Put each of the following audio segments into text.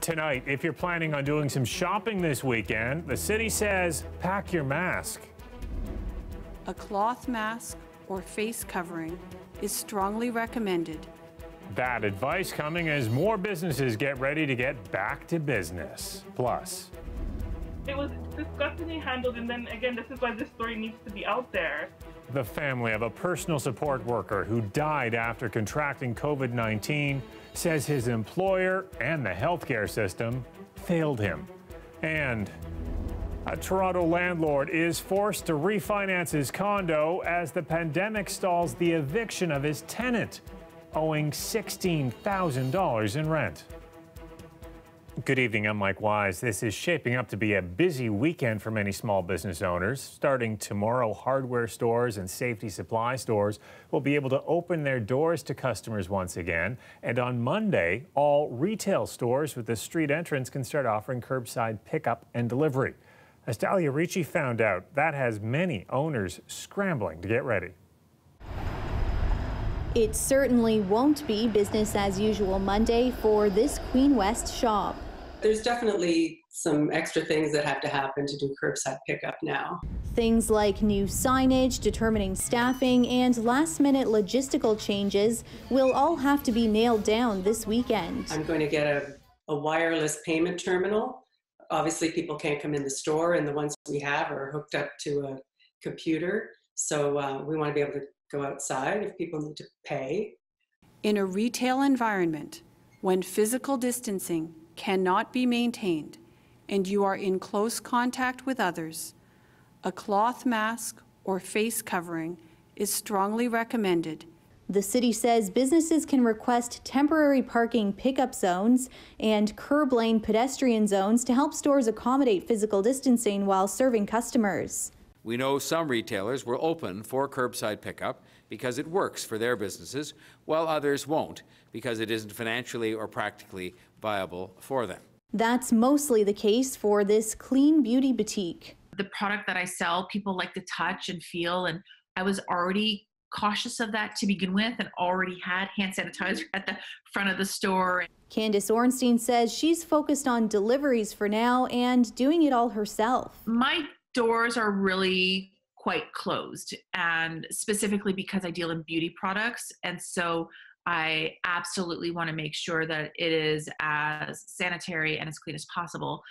Tonight, if you're planning on doing some shopping this weekend, the city says pack your mask. A cloth mask or face covering is strongly recommended. That advice coming as more businesses get ready to get back to business. Plus, it was disgustingly handled, and then again, this is why this story needs to be out there. The family of a personal support worker who died after contracting COVID-19 says his employer and the healthcare system failed him. And a Toronto landlord is forced to refinance his condo as the pandemic stalls the eviction of his tenant, owing $16,000 in rent. Good evening, I'm Mike Wise. This is shaping up to be a busy weekend for many small business owners. Starting tomorrow, hardware stores and safety supply stores will be able to open their doors to customers once again. And on Monday, all retail stores with a street entrance can start offering curbside pickup and delivery. As Talia Ricci found out, that has many owners scrambling to get ready. It certainly won't be business as usual Monday for this Queen West shop. There's definitely some extra things that have to happen to do curbside pickup now. Things like new signage, determining staffing, and last-minute logistical changes will all have to be nailed down this weekend. I'm going to get a wireless payment terminal. Obviously, people can't come in the store, and the ones we have are hooked up to a computer. So we want to be able to go outside if people need to pay. In a retail environment, when physical distancing cannot be maintained and you are in close contact with others, a cloth mask or face covering is strongly recommended. The city says businesses can request temporary parking pickup zones and curb lane pedestrian zones to help stores accommodate physical distancing while serving customers. We know some retailers will open for curbside pickup because it works for their businesses, while others won't because it isn't financially or practically viable for them. That's mostly the case for this clean beauty boutique. The product that I sell, people like to touch and feel, and I was already cautious of that to begin with and already had hand sanitizer at the front of the store. Candace Ornstein says she's focused on deliveries for now and doing it all herself. My doors are really quite closed, and specifically because I deal in beauty products, and so I absolutely want to make sure that it is as sanitary and as clean as possible.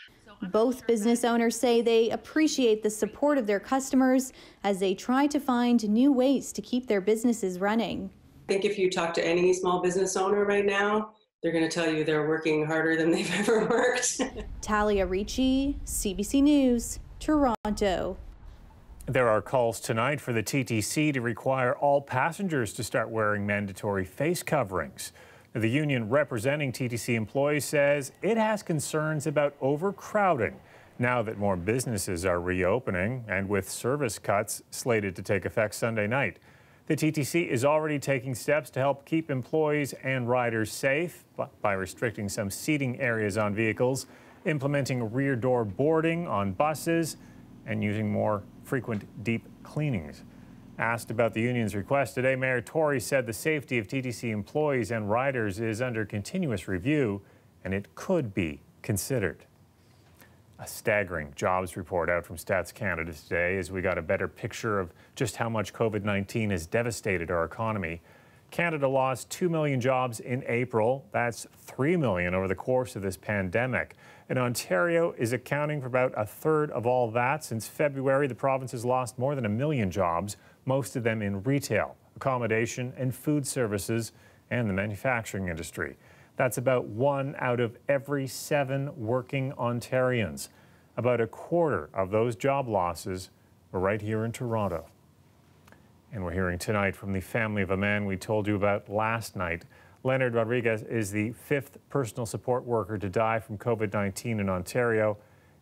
Both business owners say they appreciate the support of their customers as they try to find new ways to keep their businesses running. I think if you talk to any small business owner right now, they're going to tell you they're working harder than they've ever worked. Talia Ricci, CBC News, Toronto. There are calls tonight for the TTC to require all passengers to start wearing mandatory face coverings. The union representing TTC employees says it has concerns about overcrowding now that more businesses are reopening and with service cuts slated to take effect Sunday night. The TTC is already taking steps to help keep employees and riders safe by restricting some seating areas on vehicles, implementing rear door boarding on buses, and using more frequent deep cleanings. Asked about the union's request today, Mayor Tory said the safety of TTC employees and riders is under continuous review and it could be considered. A staggering jobs report out from Stats Canada today as we got a better picture of just how much COVID-19 has devastated our economy. Canada lost 2 million jobs in April. That's 3 million over the course of this pandemic. And Ontario is accounting for about a third of all that. Since February, the province has lost more than 1 million jobs, most of them in retail, accommodation, and food services, and the manufacturing industry. That's about 1 out of every 7 working Ontarians. About a quarter of those job losses were right here in Toronto. And we're hearing tonight from the family of a man we told you about last night. Leonard Rodriguez is the 5th personal support worker to die from COVID-19 in Ontario,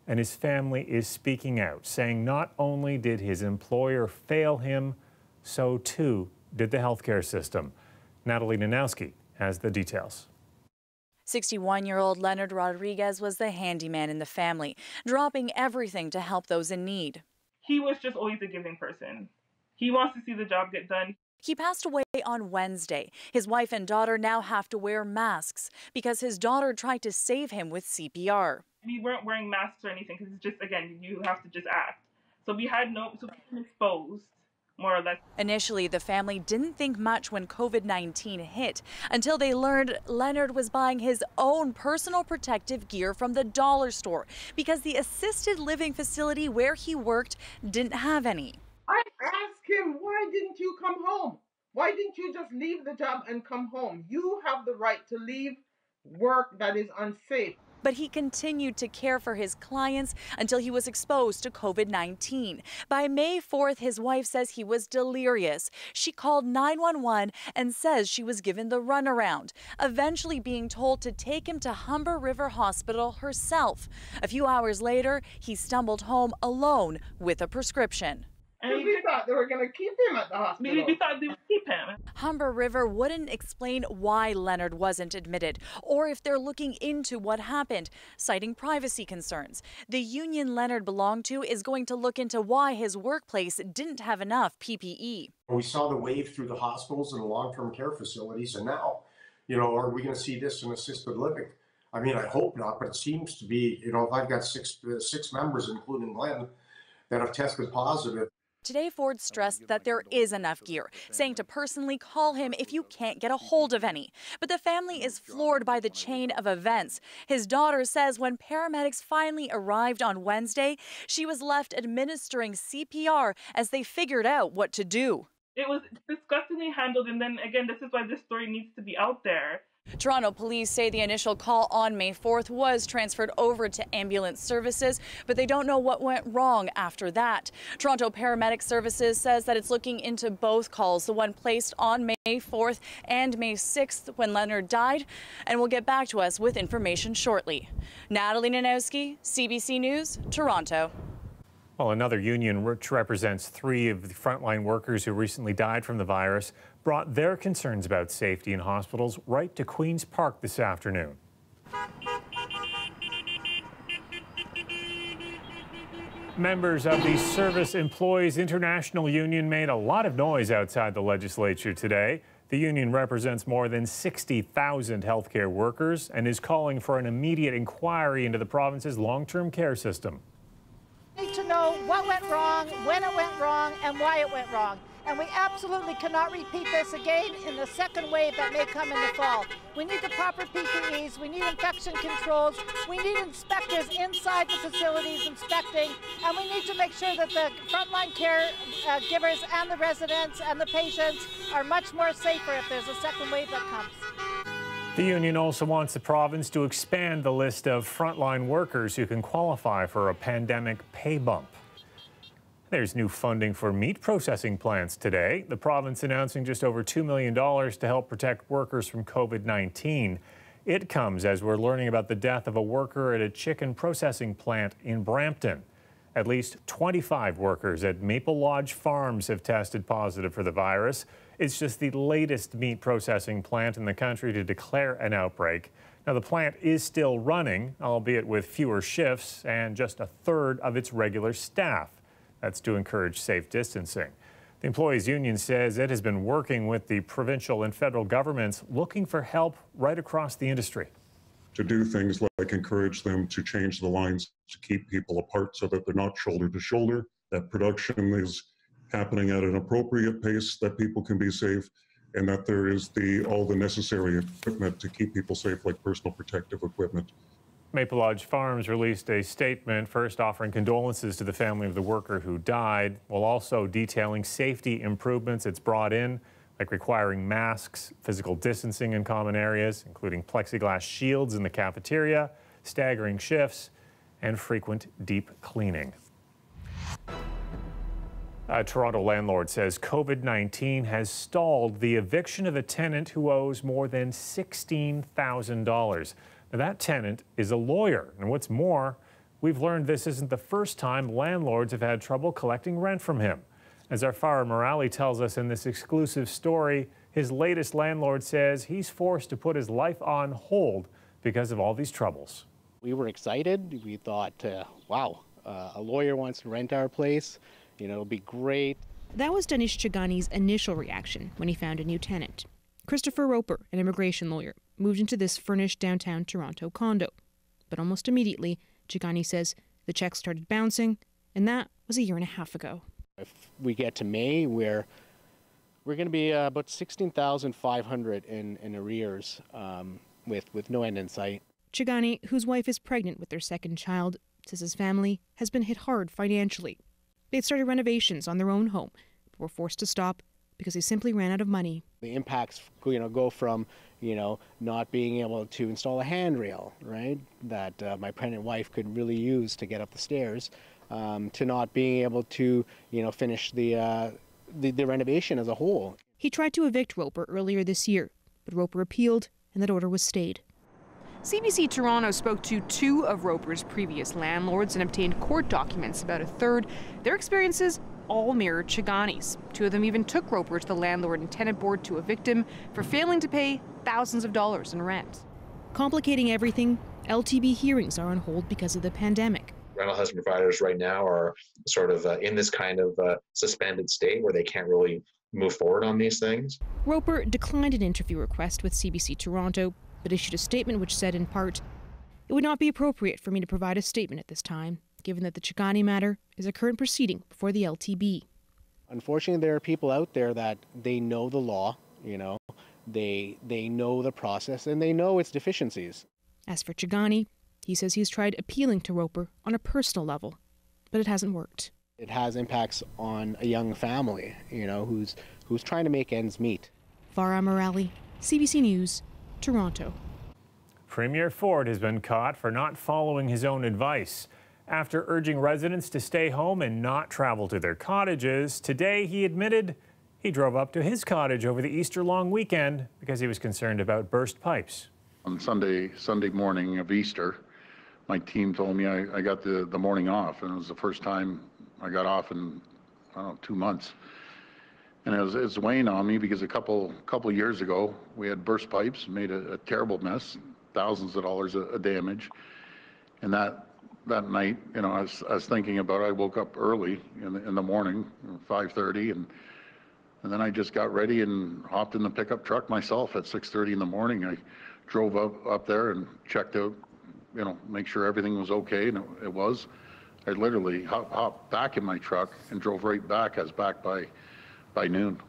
and his family is speaking out, saying not only did his employer fail him, so too did the healthcare system. Natalie Nanowski has the details. 61-year-old Leonard Rodriguez was the handyman in the family, dropping everything to help those in need. He was just always a giving person. He wants to see the job get done. He passed away on Wednesday. His wife and daughter now have to wear masks because his daughter tried to save him with CPR. We weren't wearing masks or anything because it's just, again, you have to just act. So we had so we were exposed, more or less. Initially, the family didn't think much when COVID-19 hit until they learned Leonard was buying his own personal protective gear from the dollar store because the assisted living facility where he worked didn't have any. I asked him, why didn't you come home? Why didn't you just leave the job and come home? You have the right to leave work that is unsafe. But he continued to care for his clients until he was exposed to COVID-19. By May 4th, his wife says he was delirious. She called 911 and says she was given the runaround, eventually being told to take him to Humber River Hospital herself. A few hours later, he stumbled home alone with a prescription. And we thought they were going to keep him at the hospital. We thought they would keep him. Humber River wouldn't explain why Leonard wasn't admitted or if they're looking into what happened, citing privacy concerns. The union Leonard belonged to is going to look into why his workplace didn't have enough PPE. We saw the wave through the hospitals and the long-term care facilities, and now, are we going to see this in assisted living? I mean, I hope not, but it seems to be, if I've got six members, including Glenn, that have tested positive. Today, Ford stressed that there is enough gear, saying to personally call him if you can't get a hold of any. But the family is floored by the chain of events. His daughter says when paramedics finally arrived on Wednesday, she was left administering CPR as they figured out what to do. It was disgustingly handled, and then again, this is why this story needs to be out there. Toronto police say the initial call on May 4th was transferred over to ambulance services, but they don't know what went wrong after that. Toronto Paramedic Services says that it's looking into both calls, the one placed on May 4th and May 6th when Leonard died, and will get back to us with information shortly. Natalie Nanowski, CBC News, Toronto. Well, another union which represents 3 of the frontline workers who recently died from the virus brought their concerns about safety in hospitals right to Queen's Park this afternoon. Members of the Service Employees International Union made a lot of noise outside the legislature today. The union represents more than 60,000 healthcare workers and is calling for an immediate inquiry into the province's long-term care system. We need to know what went wrong, when it went wrong, and why it went wrong. And we absolutely cannot repeat this again in the second wave that may come in the fall. We need the proper PPEs, we need infection controls, we need inspectors inside the facilities inspecting, and we need to make sure that the frontline care givers and the residents and the patients are much more safer if there's a second wave that comes. The union also wants the province to expand the list of frontline workers who can qualify for a pandemic pay bump. There's new funding for meat processing plants today. The province announcing just over $2 million to help protect workers from COVID-19. It comes as we're learning about the death of a worker at a chicken processing plant in Brampton. At least 25 workers at Maple Lodge Farms have tested positive for the virus. It's just the latest meat processing plant in the country to declare an outbreak. Now, the plant is still running, albeit with fewer shifts and just 1/3 of its regular staff. That's to encourage safe distancing. The employees' union says it has been working with the provincial and federal governments looking for help right across the industry. To do things like encourage them to change the lines to keep people apart so that they're not shoulder to shoulder, that production is happening at an appropriate pace, that people can be safe, and that there is all the necessary equipment to keep people safe, like personal protective equipment. Maple Lodge Farms released a statement first offering condolences to the family of the worker who died, while also detailing safety improvements it's brought in, like requiring masks, physical distancing in common areas, including plexiglass shields in the cafeteria, staggering shifts, and frequent deep cleaning. A Toronto landlord says COVID-19 has stalled the eviction of a tenant who owes more than $16,000. Now, that tenant is a lawyer, and what's more, we've learned this isn't the first time landlords have had trouble collecting rent from him. As our Farah Morali tells us in this exclusive story, his latest landlord says he's forced to put his life on hold because of all these troubles. We were excited. We thought, wow, a lawyer wants to rent our place. It'll be great. That was Danish Chigani's initial reaction when he found a new tenant. Christopher Roper, an immigration lawyer, moved into this furnished downtown Toronto condo. But almost immediately, Chigani says the checks started bouncing, and that was a year and a half ago. If we get to May, we're going to be about 16,500 in arrears with no end in sight. Chigani, whose wife is pregnant with their second child, says his family has been hit hard financially. They'd started renovations on their own home, but were forced to stop because they simply ran out of money. The impacts, go from, not being able to install a handrail, right, that my pregnant wife could really use to get up the stairs, to not being able to, finish the renovation as a whole. He tried to evict Roper earlier this year, but Roper appealed and that order was stayed. CBC Toronto spoke to two of Roper's previous landlords and obtained court documents about a third. Their experiences all mirrored Chigani's. Two of them even took Roper to the landlord and tenant board to evict him for failing to pay thousands of dollars in rent. Complicating everything, LTB hearings are on hold because of the pandemic. Rental housing providers right now are sort of in this kind of suspended state where they can't really move forward on these things. Roper declined an interview request with CBC Toronto, but issued a statement which said in part, "It would not be appropriate for me to provide a statement at this time, given that the Chigani matter is a current proceeding before the LTB." Unfortunately, there are people out there that they know the law, they know the process, and they know its deficiencies. As for Chigani, he says he's tried appealing to Roper on a personal level, but it hasn't worked. It has impacts on a young family, who's trying to make ends meet. Farah Morali, CBC News, Toronto. Premier Ford has been caught for not following his own advice. After urging residents to stay home and not travel to their cottages, today he admitted he drove up to his cottage over the Easter long weekend because he was concerned about burst pipes. On Sunday morning of Easter, my team told me I got the morning off, and it was the first time I got off in, 2 months. And it's weighing on me because a couple years ago, we had burst pipes, made a terrible mess, thousands of dollars of damage. And that night, I was thinking about it. I woke up early in the morning, 5:30, and then I just got ready and hopped in the pickup truck myself at 6:30 in the morning. I drove up there and checked out, make sure everything was okay, and it was. I literally hopped back in my truck and drove right back. I was back by noon.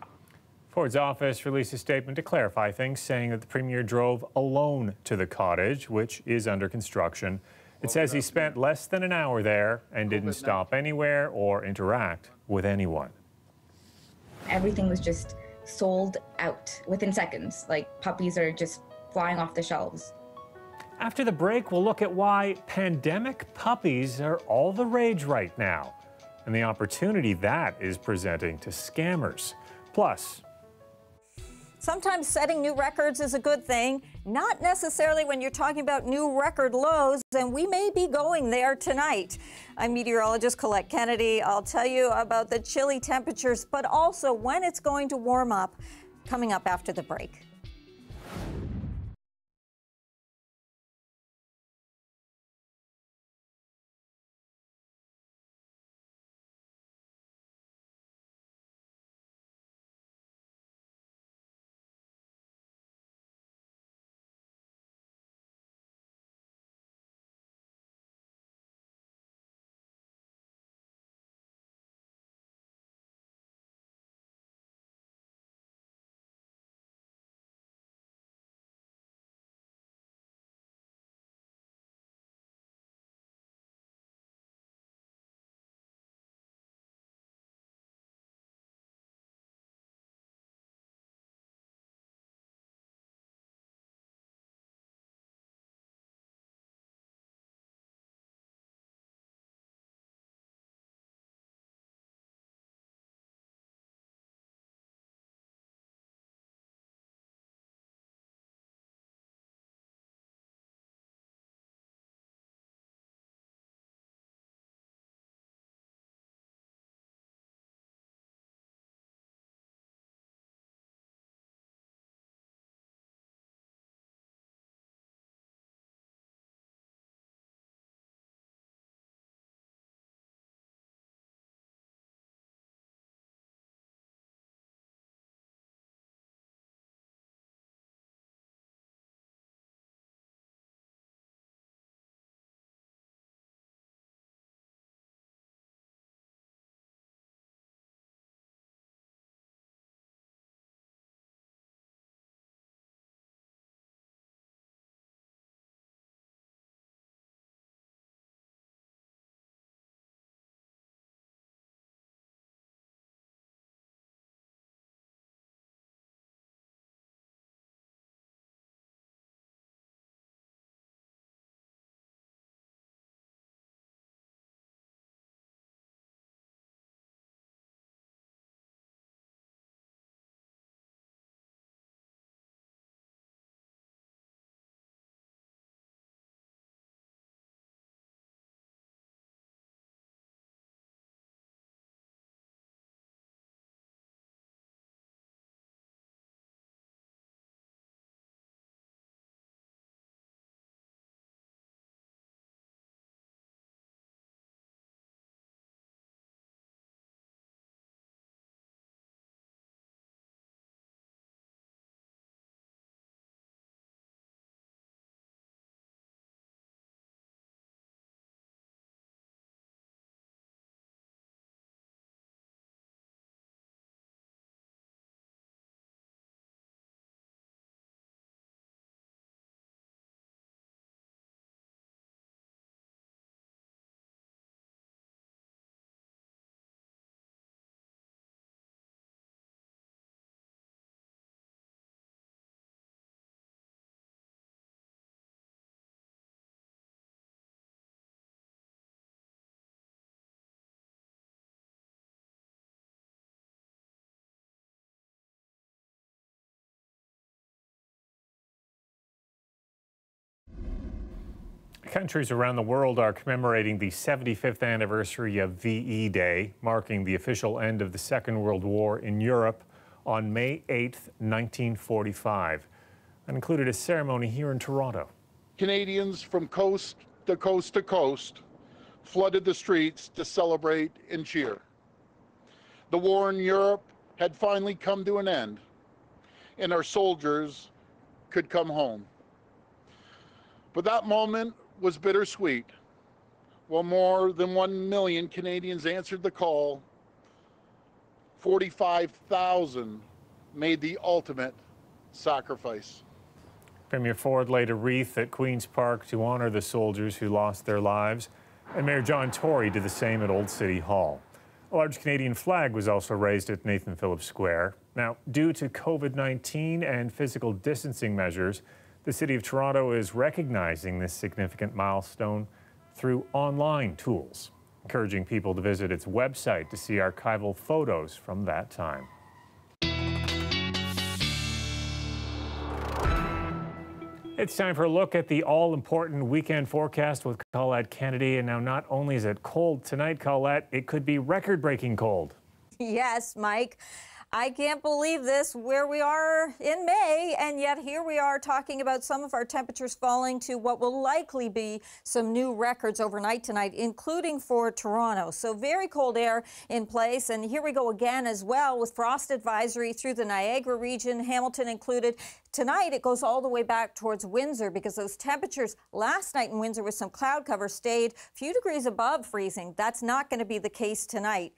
Ford's office released a statement to clarify things, saying that the Premier drove alone to the cottage, which is under construction. It says he spent less than an hour there and didn't stop anywhere or interact with anyone. Everything was just sold out within seconds. Like, puppies are just flying off the shelves. After the break, we'll look at why pandemic puppies are all the rage right now and the opportunity that is presenting to scammers. Plus, sometimes setting new records is a good thing, not necessarily when you're talking about new record lows, and we may be going there tonight. I'm meteorologist Colette Kennedy. I'll tell you about the chilly temperatures, but also when it's going to warm up, coming up after the break. Countries around the world are commemorating the 75th anniversary of VE Day, marking the official end of the Second World War in Europe on May 8, 1945. That included a ceremony here in Toronto. Canadians from coast to coast to coast flooded the streets to celebrate and cheer. The war in Europe had finally come to an end, and our soldiers could come home. But that moment was bittersweet. While more than 1 million Canadians answered the call, 45,000 made the ultimate sacrifice. Premier Ford laid a wreath at Queen's Park to honor the soldiers who lost their lives, and Mayor John Tory did the same at Old City Hall. A large Canadian flag was also raised at Nathan Phillips Square. Now, due to COVID-19 and physical distancing measures, the City of Toronto is recognizing this significant milestone through online tools, encouraging people to visit its website to see archival photos from that time. It's time for a look at the all-important weekend forecast with Colette Kennedy. And now, not only is it cold tonight, Colette, it could be record-breaking cold. Yes, Mike. I can't believe this, where we are in May, and yet here we are talking about some of our temperatures falling to what will likely be some new records overnight tonight, including for Toronto. So very cold air in place, and here we go again as well with frost advisory through the Niagara region, Hamilton included. Tonight, it goes all the way back towards Windsor because those temperatures last night in Windsor with some cloud cover stayed a few degrees above freezing. That's not going to be the case tonight.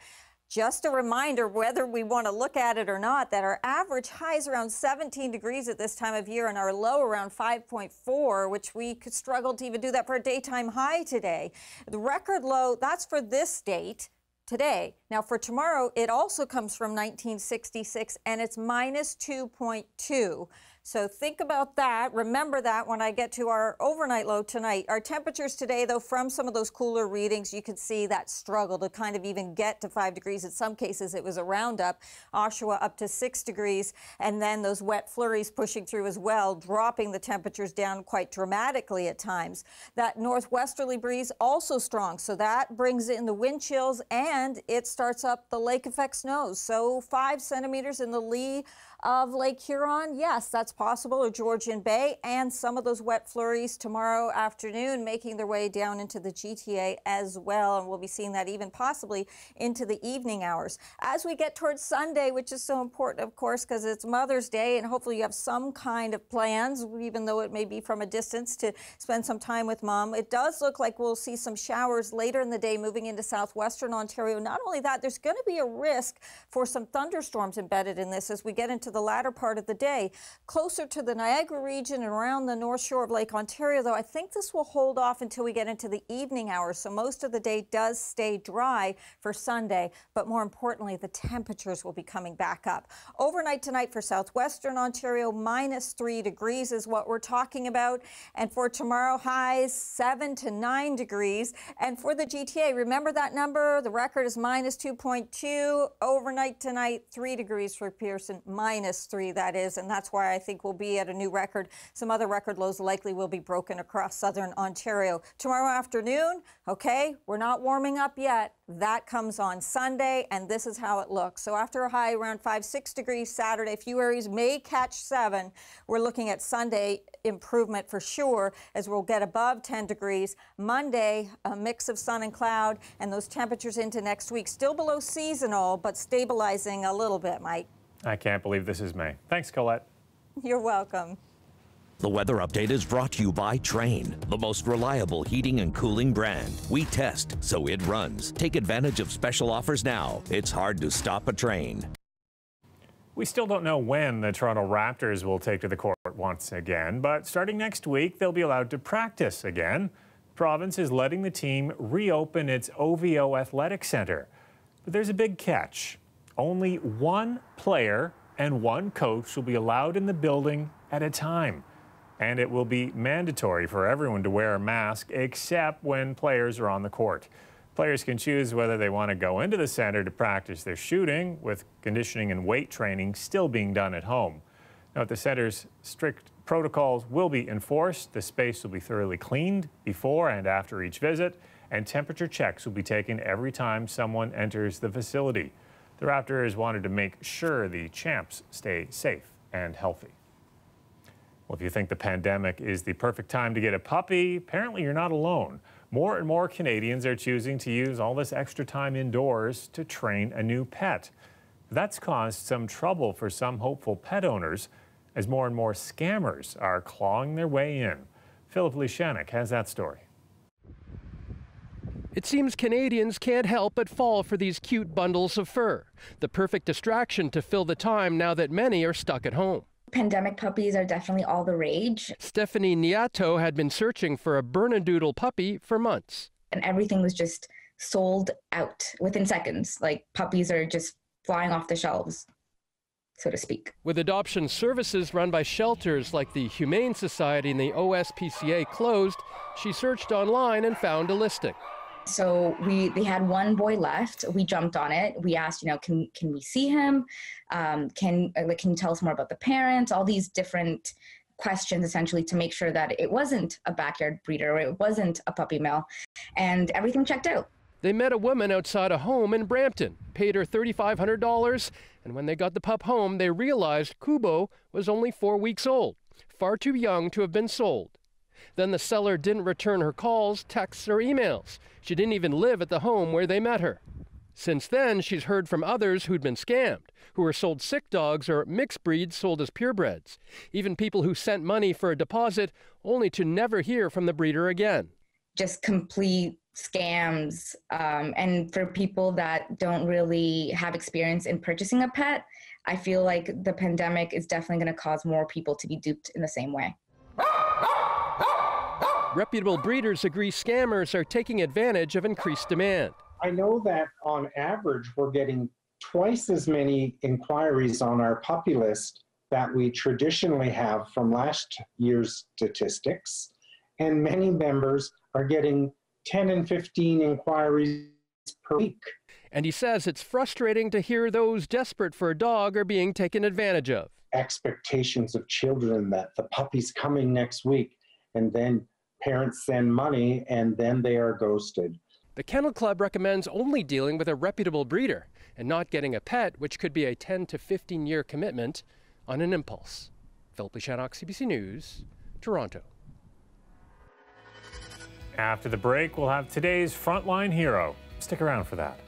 Just a reminder, whether we want to look at it or not, that our average high is around 17 degrees at this time of year and our low around 5.4, which we could struggle to even do that for a daytime high today. The record low, that's for this date today. Now for tomorrow, it also comes from 1966 and it's minus 2.2. So think about that. Remember that when I get to our overnight low tonight. Our temperatures today, though, from some of those cooler readings, you can see that struggle to kind of even get to 5 degrees. In some cases, it was a roundup. Oshawa up to 6 degrees. And then those wet flurries pushing through as well, dropping the temperatures down quite dramatically at times. That northwesterly breeze also strong. So that brings in the wind chills and it starts up the lake effect snows. So 5 centimeters in the lee of Lake Huron. Yes, that's possible, or Georgian Bay, and some of those wet flurries tomorrow afternoon making their way down into the GTA as well, and we'll be seeing that even possibly into the evening hours. As we get towards Sunday, which is so important, of course, because it's Mother's Day, and hopefully you have some kind of plans, even though it may be from a distance, to spend some time with Mom. It does look like we'll see some showers later in the day moving into southwestern Ontario. Not only that, there's going to be a risk for some thunderstorms embedded in this as we get into the latter part of the day. Closer to the Niagara region and around the north shore of Lake Ontario, though, I think this will hold off until we get into the evening hours. So most of the day does stay dry for Sunday, but more importantly, the temperatures will be coming back up. Overnight tonight for southwestern Ontario, minus 3 degrees is what we're talking about. And for tomorrow, highs 7 to 9 degrees. And for the GTA, remember that number? The record is minus 2.2. Overnight tonight, 3 degrees for Pearson, minus 3 that is, and that's why I think we'll be at a new record. Some other record lows likely will be broken across southern Ontario. Tomorrow afternoon, okay, we're not warming up yet. That comes on Sunday, and this is how it looks. So after a high around 5-6 degrees Saturday, a few areas may catch 7. We're looking at Sunday improvement for sure as we'll get above 10 degrees. Monday, a mix of sun and cloud, and those temperatures into next week. Still below seasonal, but stabilizing a little bit, Mike. I can't believe this is May. Thanks, Colette. You're welcome. The weather update is brought to you by Trane, the most reliable heating and cooling brand. We test, so it runs. Take advantage of special offers now. It's hard to stop a Trane. We still don't know when the Toronto Raptors will take to the court once again, but starting next week, they'll be allowed to practice again. The province is letting the team reopen its OVO Athletic Centre. But there's a big catch. Only one player and one coach will be allowed in the building at a time. And it will be mandatory for everyone to wear a mask except when players are on the court. Players can choose whether they want to go into the center to practice their shooting, with conditioning and weight training still being done at home. Now, the center's strict protocols will be enforced. The space will be thoroughly cleaned before and after each visit, and temperature checks will be taken every time someone enters the facility. The Raptors wanted to make sure the champs stay safe and healthy. Well, if you think the pandemic is the perfect time to get a puppy, apparently you're not alone. More and more Canadians are choosing to use all this extra time indoors to train a new pet. That's caused some trouble for some hopeful pet owners as more and more scammers are clawing their way in. Philip Lishanek has that story. It seems Canadians can't help but fall for these cute bundles of fur, the perfect distraction to fill the time now that many are stuck at home. Pandemic puppies are definitely all the rage. Stephanie Niato had been searching for a Bernedoodle puppy for months. And everything was just sold out within seconds. Like puppies are just flying off the shelves, so to speak. With adoption services run by shelters like the Humane Society and the OSPCA closed, she searched online and found a listing. So they had one boy left. We jumped on it. We asked, can we see him? Can you tell us more about the parents? All these different questions essentially to make sure that it wasn't a backyard breeder, or it wasn't a puppy mill, and everything checked out. They met a woman outside a home in Brampton, paid her $3,500, and when they got the pup home, they realized Kubo was only 4 weeks old, far too young to have been sold. Then the seller didn't return her calls, texts, or emails. She didn't even live at the home where they met her. Since then, she's heard from others who'd been scammed, who were sold sick dogs or mixed breeds sold as purebreds. Even people who sent money for a deposit only to never hear from the breeder again. Just complete scams. And for people that don't really have experience in purchasing a pet, I feel like the pandemic is definitely going to cause more people to be duped in the same way. Reputable breeders agree scammers are taking advantage of increased demand. I know that on average, we're getting twice as many inquiries on our puppy list that we traditionally have from last year's statistics. And many members are getting 10 and 15 inquiries per week. And he says it's frustrating to hear those desperate for a dog are being taken advantage of. Expectations of children that the puppy's coming next week, and then parents send money and then they are ghosted. The Kennel Club recommends only dealing with a reputable breeder and not getting a pet, which could be a 10 to 15-year commitment on an impulse. Philip Lishanek, CBC News, Toronto. After the break, we'll have today's Frontline Hero. Stick around for that.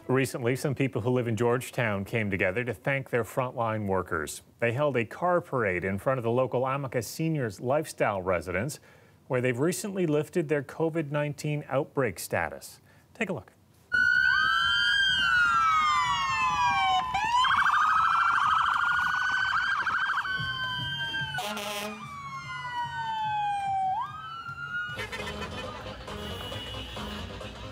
Recently, some people who live in Georgetown came together to thank their frontline workers. They held a car parade in front of the local Amica Seniors Lifestyle residence, where they've recently lifted their COVID-19 outbreak status. Take a look.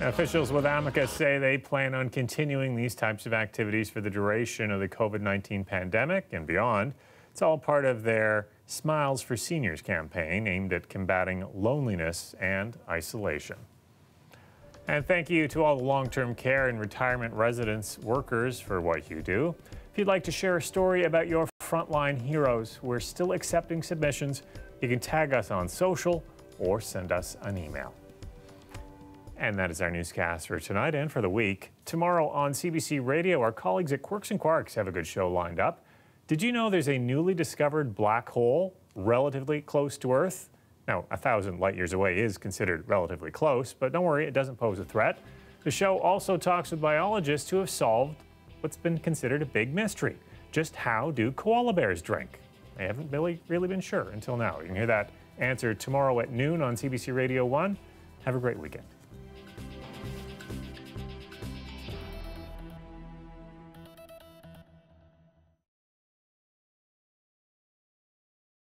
Officials with Amica say they plan on continuing these types of activities for the duration of the COVID-19 pandemic and beyond. It's all part of their Smiles for Seniors campaign aimed at combating loneliness and isolation. And thank you to all the long-term care and retirement residence workers for what you do. If you'd like to share a story about your frontline heroes, we're still accepting submissions. You can tag us on social or send us an email. And that is our newscast for tonight and for the week. Tomorrow on CBC Radio, our colleagues at Quirks and Quarks have a good show lined up. Did you know there's a newly discovered black hole relatively close to Earth? Now, 1,000 light years away is considered relatively close, but don't worry, it doesn't pose a threat. The show also talks with biologists who have solved what's been considered a big mystery. Just how do koala bears drink? They haven't really been sure until now. You can hear that answer tomorrow at noon on CBC Radio 1. Have a great weekend.